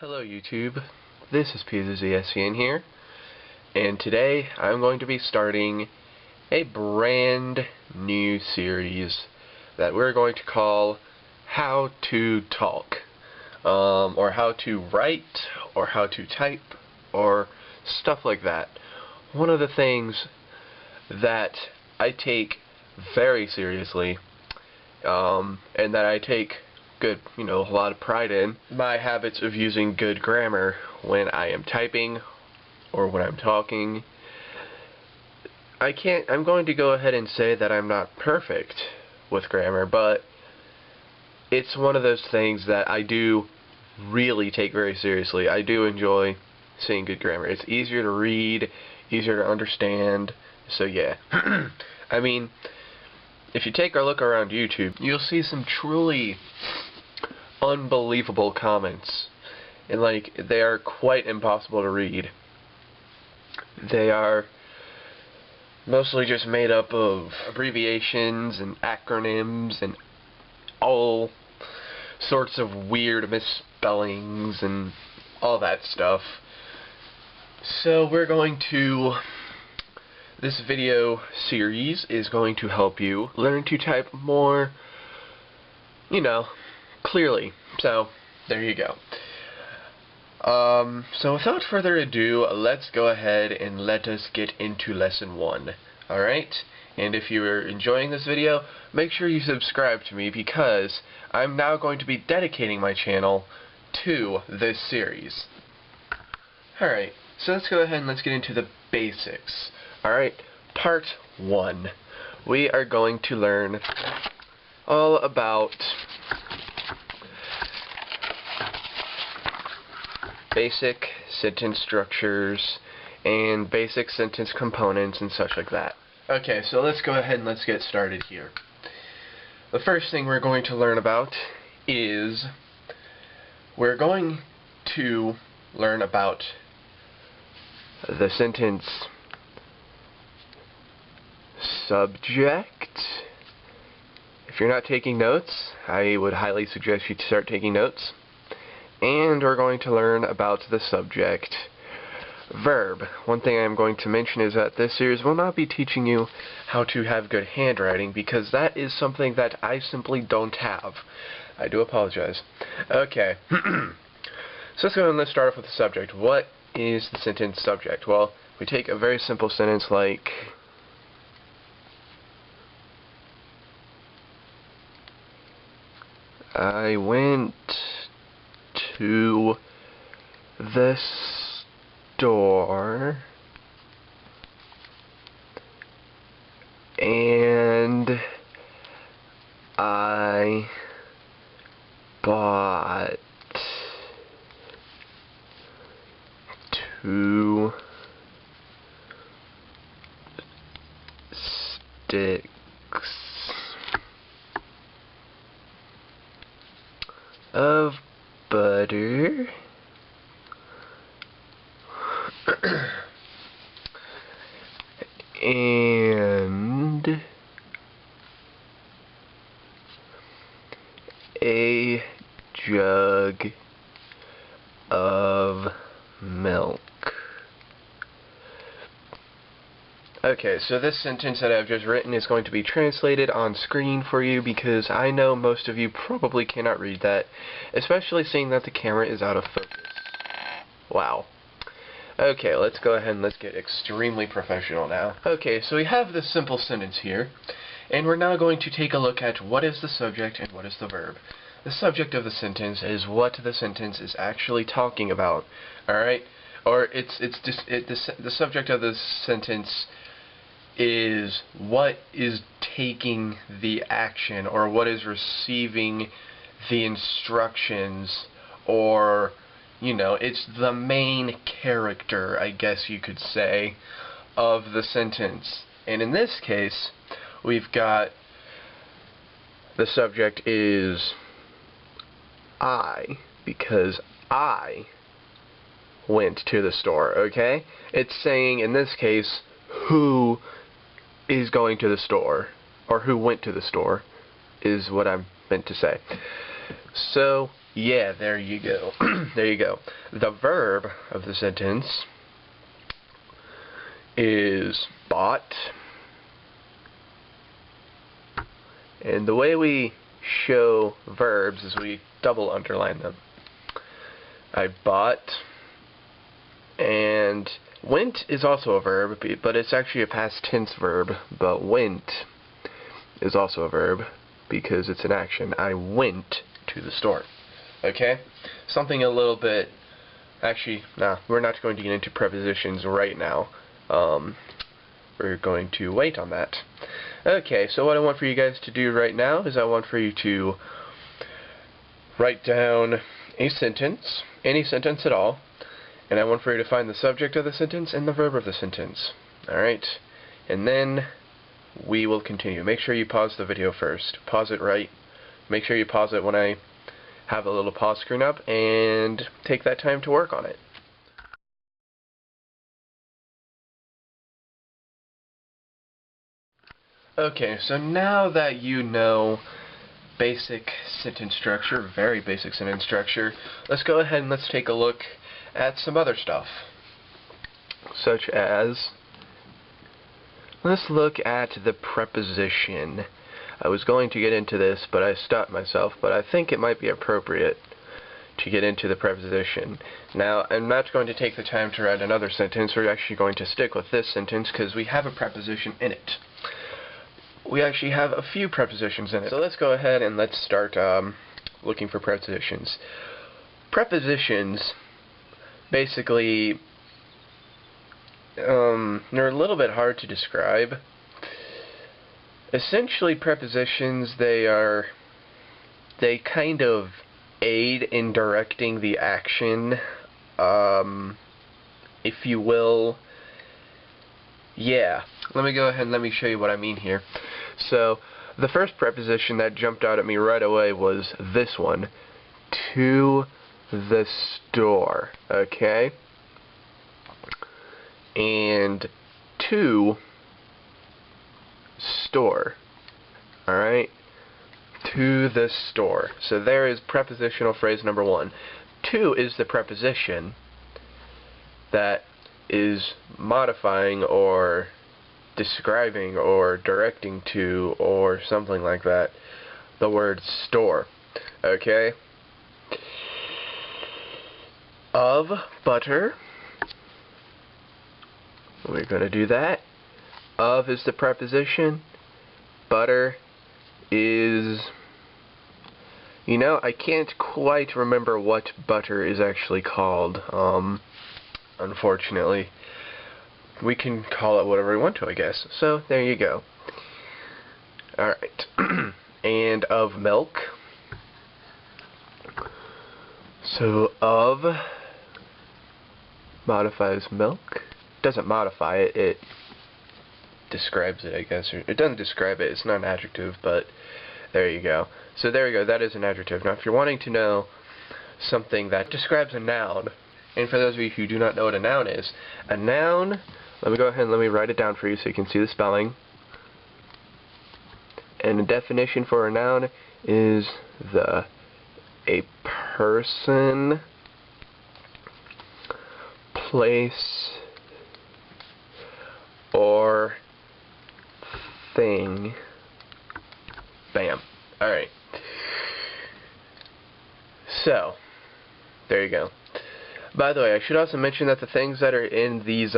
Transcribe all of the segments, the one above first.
Hello YouTube, this is PZSCN here, and today I'm going to be starting a brand new series that we're going to call How to Talk, or how to write, or how to type, or stuff like that. One of the things that I take very seriously, and that I take a lot of pride in, my habits of using good grammar when I am typing or when I'm talking. I'm going to go ahead and say that I'm not perfect with grammar, but it's one of those things that I do really take very seriously. I do enjoy seeing good grammar. It's easier to read, easier to understand, so yeah. I mean, if you take a look around YouTube, you'll see some truly unbelievable comments, and they are quite impossible to read. They are mostly just made up of abbreviations and acronyms and all sorts of weird misspellings and all that stuff. So this video series is going to help you learn to type more, clearly. So there you go. So without further ado, let's go ahead and let us get into lesson 1. Alright? And if you are enjoying this video, make sure you subscribe to me, because I'm now going to be dedicating my channel to this series. Alright, so let's go ahead and let's get into the basics. Alright, part 1. We are going to learn all about basic sentence structures and basic sentence components and such like that. Okay, so let's go ahead and let's get started here. The first thing we're going to learn about is we're going to learn about the sentence subject. If you're not taking notes, I would highly suggest you start taking notes. And we're going to learn about the subject verb. One thing I'm going to mention is that this series will not be teaching you how to have good handwriting, because that is something that I simply don't have. I do apologize. Okay. So let's go ahead and let's start off with the subject. What is the sentence subject? Well, we take a very simple sentence like, I went to the store and I bought 2 sticks of butter and a jug of milk. Okay, so this sentence that I've just written is going to be translated on screen for you, because I know most of you probably cannot read that, especially seeing that the camera is out of focus. Wow. Okay, let's go ahead and let's get extremely professional now. Okay, so we have this simple sentence here, and we're now going to take a look at what is the subject and what is the verb. The subject of the sentence is what the sentence is actually talking about. Alright? Or the subject of the sentence is what is taking the action, or what is receiving the instructions, or it's the main character, I guess you could say, of the sentence. And in this case, we've got the subject is I, because I went to the store, okay? It's saying, in this case, who is going to the store, or who went to the store, is what I'm meant to say. So, yeah, there you go. There you go. The verb of the sentence is bought. And the way we show verbs is we double underline them. I bought, and went is also a verb, but it's actually a past tense verb, but went is also a verb because it's an action. I went to the store. Okay? Something a little bit... Actually, nah, we're not going to get into prepositions right now. We're going to wait on that. Okay, so what I want for you guys to do right now is I want for you to write down a sentence, any sentence at all, and I want for you to find the subject of the sentence and the verb of the sentence. Alright? And then we will continue. Make sure you pause the video first. Pause it right. Make sure you pause it when I have a little pause screen up, and take that time to work on it. Okay, so now that you know basic sentence structure, very basic sentence structure, let's go ahead and let's take a look at some other stuff. Such as, let's look at the preposition. I was going to get into this, but I stopped myself, but I think it might be appropriate to get into the preposition. Now, I'm not going to take the time to write another sentence. We're actually going to stick with this sentence because we have a preposition in it. We actually have a few prepositions in it. So let's go ahead and let's start looking for prepositions. Prepositions, basically, they're a little bit hard to describe. Essentially, prepositions, they kind of aid in directing the action, if you will. Yeah. Let me go ahead and let me show you what I mean here. So, the first preposition that jumped out at me right away was this one. To the store. Okay? And to store. Alright? To the store. So there is prepositional phrase number one. To is the preposition that is modifying or describing or directing to or something like that the word store. Okay? Of butter. We're going to do that. Of is the preposition. Butter is... You know, I can't quite remember what butter is actually called, unfortunately. We can call it whatever we want to, I guess. So, there you go. Alright. And of milk. So, of modifies milk. Doesn't modify it, it describes it, I guess. Or it doesn't describe it, it's not an adjective, but there you go. So there you go, that is an adjective. Now if you're wanting to know something that describes a noun, and for those of you who do not know what a noun is, a noun, let me go ahead and let me write it down for you so you can see the spelling. And the definition for a noun is a person, place, or thing. Bam. Alright. So, there you go. By the way, I should also mention that the things that are in these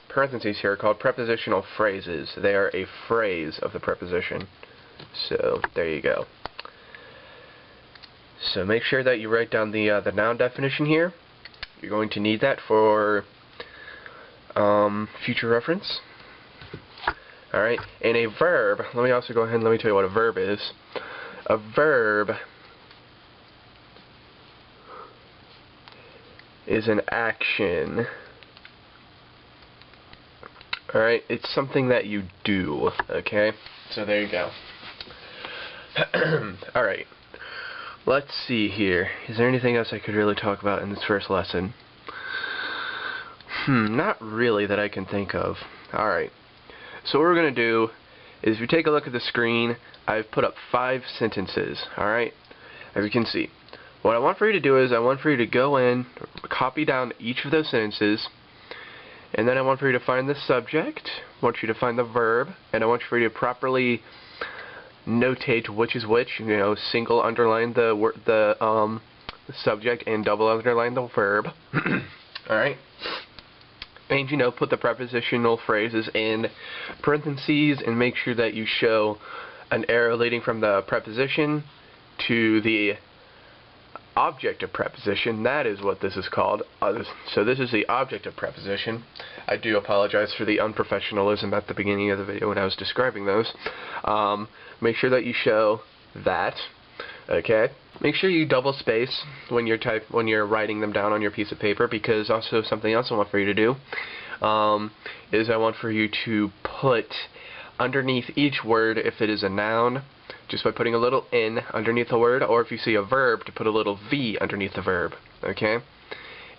parentheses here are called prepositional phrases. They are a phrase of the preposition. So, there you go. So make sure that you write down the noun definition here. You're going to need that for future reference. Alright, and a verb, let me also go ahead and let me tell you what a verb is. A verb is an action. Alright, it's something that you do, okay? So there you go. Alright, let's see here. Is there anything else I could really talk about in this first lesson? Not really that I can think of. Alright. So what we're going to do is if you take a look at the screen, I've put up 5 sentences, alright? as you can see. What I want for you to do is I want for you to go in, copy down each of those sentences, and then I want for you to find the subject, I want you to find the verb, and I want for you to properly notate which is which, you know, single underline the subject and double underline the verb. Alright? And, you know, put the prepositional phrases in parentheses and make sure that you show an arrow leading from the preposition to the object of preposition. That is what this is called. So this is the object of preposition. I do apologize for the unprofessionalism at the beginning of the video when I was describing those. Make sure that you show that. Okay. Make sure you double space when you're writing them down on your piece of paper, because also something else I want for you to do is I want for you to put underneath each word, if it is a noun, just by putting a little N underneath the word, or if you see a verb, to put a little V underneath the verb. Okay?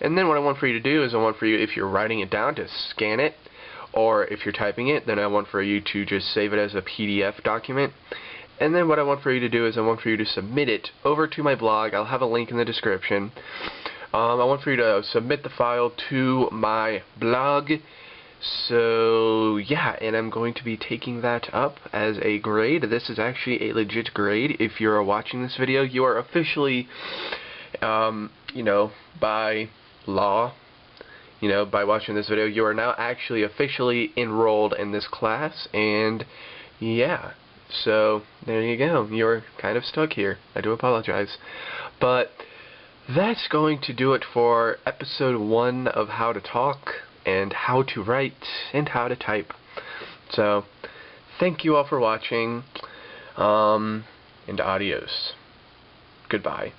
And then what I want for you to do is I want for you, if you're writing it down, to scan it, or if you're typing it, then I want for you to just save it as a PDF document. And then what I want for you to do is I want for you to submit it over to my blog. I'll have a link in the description. I want for you to submit the file to my blog. So yeah, and I'm going to be taking that up as a grade. This is actually a legit grade. If you're watching this video, you are officially, you know, by law, you know, by watching this video, you are now actually officially enrolled in this class. And yeah, so there you go. You're kind of stuck here. I do apologize. But that's going to do it for episode 1 of how to talk and how to write and how to type. So thank you all for watching, and adios. Goodbye.